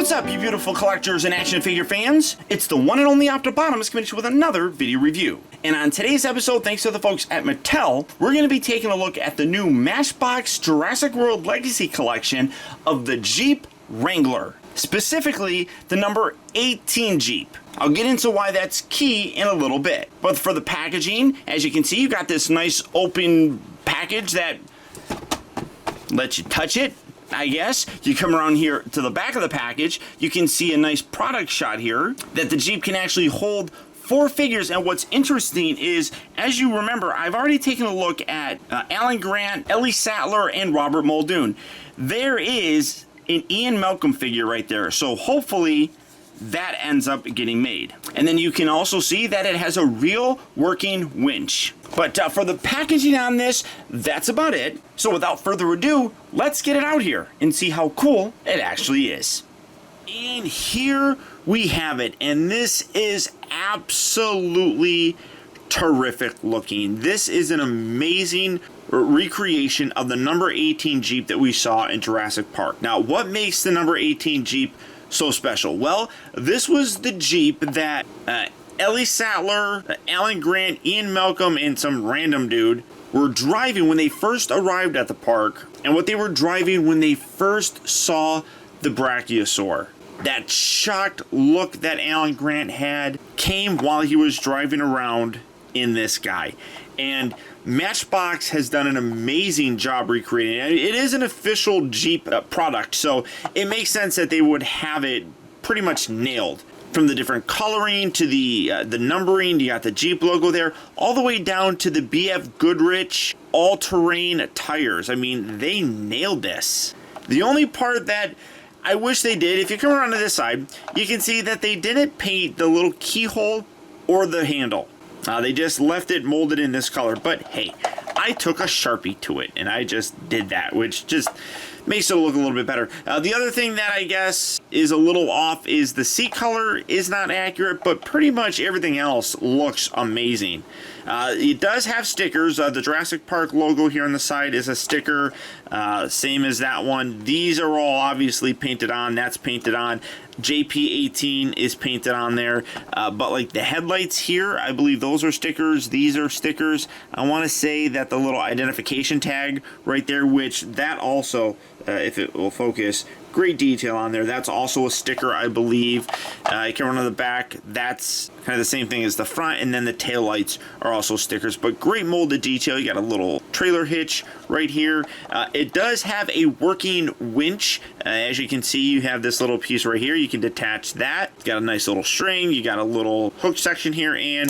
What's up, you beautiful collectors and action figure fans? It's the one and only Optibotimus coming with another video review. And on today's episode, thanks to the folks at Mattel, we're going to be taking a look at the new Matchbox Jurassic World Legacy collection of the Jeep Wrangler. Specifically, the number 18 Jeep. I'll get into why that's key in a little bit. But for the packaging, as you can see, you've got this nice open package that lets you touch it, I guess. You come around here to the back of the package, you can see a nice product shot here that the Jeep can actually hold 4 figures. And what's interesting is, as you remember, I've already taken a look at Alan Grant, Ellis Sattler, and Robert Muldoon. There is an Ian Malcolm figure right there, so hopefully that ends up getting made. And then you can also see that it has a real working winch. But for the packaging on this, that's about it. So without further ado, let's get it out here and see how cool it actually is. And here we have it, and this is absolutely terrific looking. This is an amazing recreation of the number 18 Jeep that we saw in Jurassic Park. Now, what makes the number 18 Jeep so special? Well, this was the Jeep that Ellis Sattler, Alan Grant, Ian Malcolm, and some random dude were driving when they first arrived at the park, and what they were driving when they first saw the Brachiosaur. That shocked look that Alan Grant had came while he was driving around in this guy. And Matchbox has done an amazing job recreating it. It is an official Jeep product, so it makes sense that they would have it pretty much nailed. From the different coloring to the numbering, you got the Jeep logo there, all the way down to the BF Goodrich all-terrain tires. I mean, they nailed this. The only part that I wish they did, if you come around to this side, you can see that they didn't paint the little keyhole or the handle. They just left it molded in this color. But hey, I took a Sharpie to it and I just did that, which just makes it look a little bit better. The other thing that I guess is a little off is the seat color is not accurate, but pretty much everything else looks amazing. It does have stickers. The Jurassic Park logo here on the side is a sticker, same as that one. These are all obviously painted on. That's painted on. JP18 is painted on there, but like the headlights here, I believe those are stickers. These are stickers. I want to say that the little identification tag right there, which that also, if it will focus, great detail on there. That's also a sticker, I believe. You can run on the back. That's kind of the same thing as the front, and then the tail lights are also stickers, but great molded detail. You got a little trailer hitch right here. It does have a working winch. As you can see, you have this little piece right here. You can detach that. It's got a nice little string. You got a little hook section here, and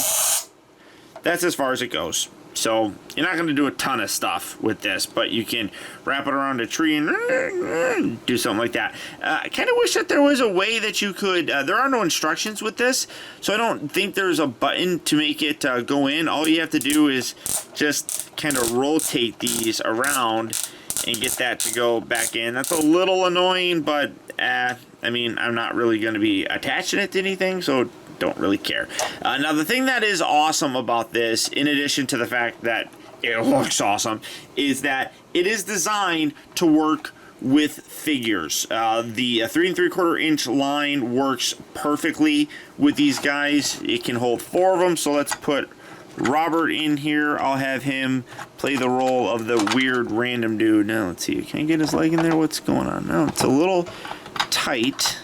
that's as far as it goes. So you're not going to do a ton of stuff with this, but you can wrap it around a tree and do something like that. I kind of wish that there was a way that you could, there are no instructions with this, so I don't think there's a button to make it go in. All you have to do is just kind of rotate these around and get that to go back in. That's a little annoying, but I mean, I'm not really going to be attaching it to anything, so don't really care. Now, the thing that is awesome about this, in addition to the fact that it looks awesome, is that it is designed to work with figures. The 3 3/4 inch line works perfectly with these guys. It can hold 4 of them, so let's put Robert in here. I'll have him play the role of the weird random dude. Now, let's see. Can I get his leg in there? What's going on? No, it's a little tight.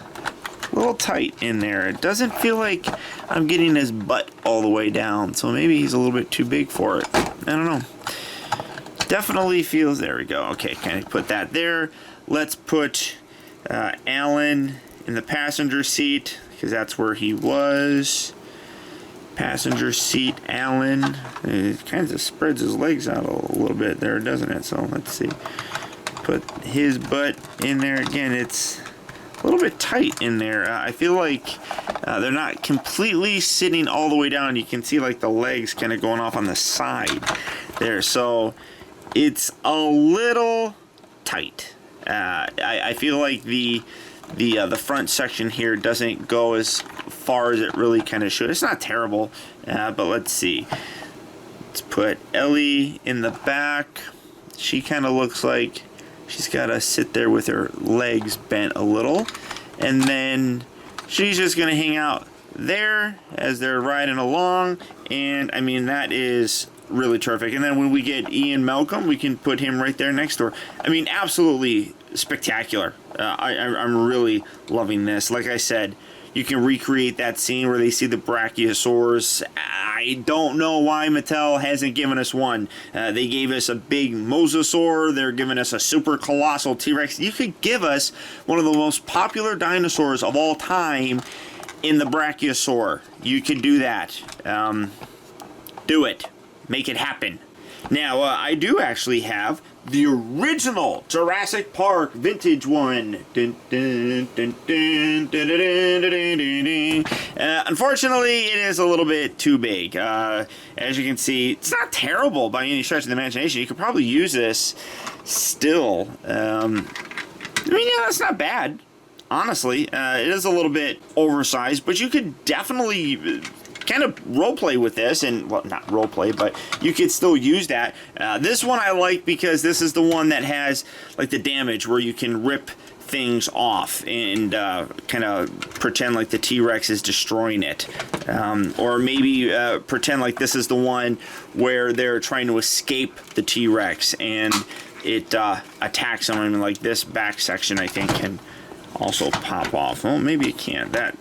A little tight in there. It doesn't feel like I'm getting his butt all the way down, so maybe he's a little bit too big for it. I don't know. Definitely feels, there we go. Okay, can I put that there? Let's put Alan in the passenger seat, because that's where he was. Passenger seat, Alan. It kind of spreads his legs out a little bit there, doesn't it? So let's see. Put his butt in there again. It's a little bit tight in there. I feel like they're not completely sitting all the way down. You can see like the legs kind of going off on the side there. So it's a little tight. I feel like the front section here doesn't go as far as it really kind of should. It's not terrible, but let's see. Let's put Ellie in the back. She kind of looks like she's got to sit there with her legs bent a little. and then she's just gonna hang out there as they're riding along, and I mean, that is really terrific. And then when we get Ian Malcolm, we can put him right there next door. I mean, absolutely spectacular. I'm really loving this. Like I said, you can recreate that scene where they see the brachiosaurs. I don't know why Mattel hasn't given us one. They gave us a big mosasaur. They're giving us a super colossal T-Rex. You could give us one of the most popular dinosaurs of all time in the brachiosaur. You could do that. Do it. Make it happen. Now, I do actually have the original Jurassic Park vintage one. Unfortunately, it is a little bit too big. As you can see, it's not terrible by any stretch of the imagination. You could probably use this still. I mean, yeah, that's not bad. Honestly, it is a little bit oversized, but you could definitely kind of roleplay with this, and well, not roleplay, but you could still use that. This one I like because this is the one that has like the damage where you can rip things off and kind of pretend like the T-Rex is destroying it, or maybe pretend like this is the one where they're trying to escape the T-Rex and it attacks them. I mean, like this back section I think can also pop off. Well, maybe it can't. That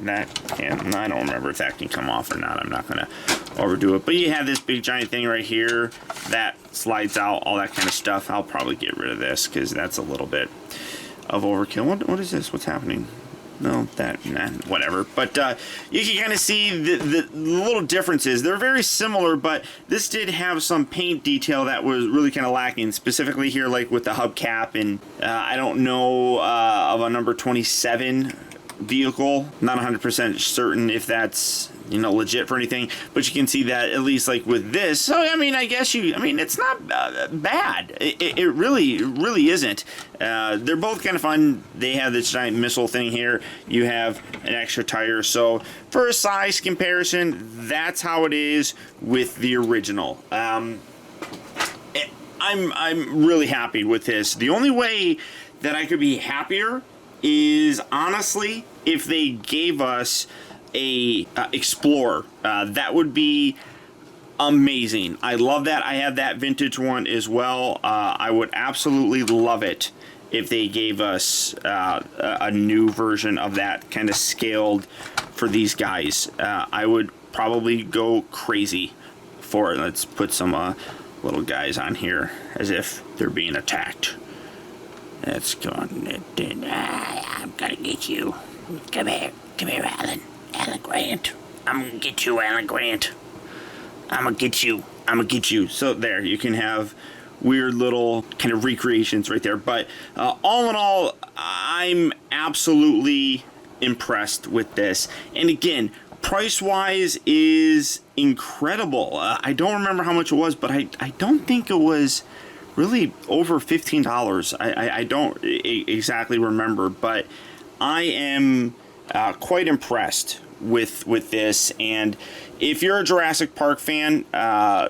can. I don't remember if that can come off or not. I'm not gonna overdo it. But you have this big giant thing right here that slides out, all that kind of stuff. I'll probably get rid of this because that's a little bit of overkill. What is this? What's happening? No, whatever. But you can kind of see the little differences. They're very similar, but this did have some paint detail that was really kind of lacking, specifically here, like with the hubcap, and I don't know of a number 27 vehicle. Not 100% certain if that's, you know, legit for anything, but you can see that at least like with this. So I mean, I guess it's not bad. It really isn't. They're both kind of fun. They have this giant missile thing here. You have an extra tire. So for a size comparison, that's how it is with the original. I'm really happy with this. The only way that I could be happier is honestly if they gave us a Explorer. That would be amazing. I love that. I have that vintage one as well. I would absolutely love it if they gave us a new version of that, kind of scaled for these guys. I would probably go crazy for it. Let's put some little guys on here as if they're being attacked. Let's go on. I'm gonna get you. Come here, Alan. Alan Grant. I'm gonna get you, Alan Grant. I'm gonna get you. So there, you can have weird little kind of recreations right there. But all in all, I'm absolutely impressed with this. And again, price-wise is incredible. I don't remember how much it was, but I don't think it was really over $15. I don't exactly remember, but I am quite impressed with this. And if you're a Jurassic Park fan,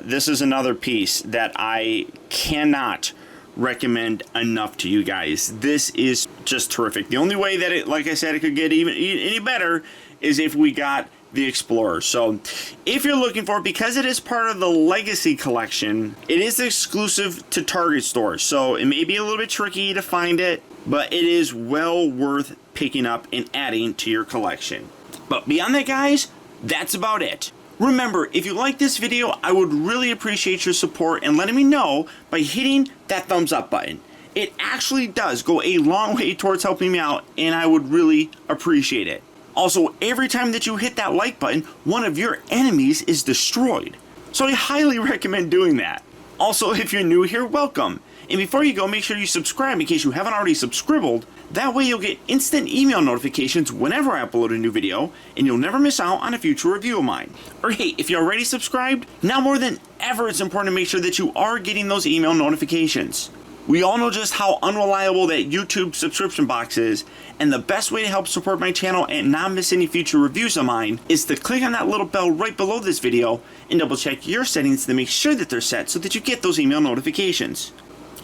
this is another piece that I cannot recommend enough to you guys. This is just terrific. The only way that it, like I said, it could get even any better is if we got the Explorer. So if you're looking for it, because it is part of the Legacy collection, it is exclusive to Target stores, so it may be a little bit tricky to find it, but it is well worth picking up and adding to your collection. But beyond that, guys, that's about it. Remember, if you like this video, I would really appreciate your support and letting me know by hitting that thumbs up button. It actually does go a long way towards helping me out, and I would really appreciate it. Also, every time that you hit that like button, one of your enemies is destroyed. So I highly recommend doing that. Also, if you're new here, welcome. And before you go, make sure you subscribe in case you haven't already subscribed. That way you'll get instant email notifications whenever I upload a new video, and you'll never miss out on a future review of mine. Or hey, if you're already subscribed, now more than ever it's important to make sure that you are getting those email notifications. We all know just how unreliable that YouTube subscription box is, and the best way to help support my channel and not miss any future reviews of mine is to click on that little bell right below this video and double check your settings to make sure that they're set so that you get those email notifications.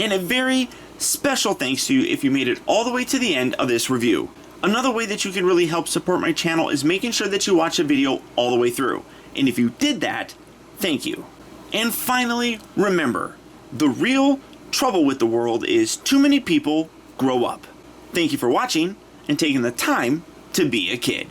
And a very special thanks to you if you made it all the way to the end of this review. Another way that you can really help support my channel is making sure that you watch a video all the way through. And if you did that, thank you. And finally, remember, the real trouble with the world is too many people grow up. Thank you for watching and taking the time to be a kid.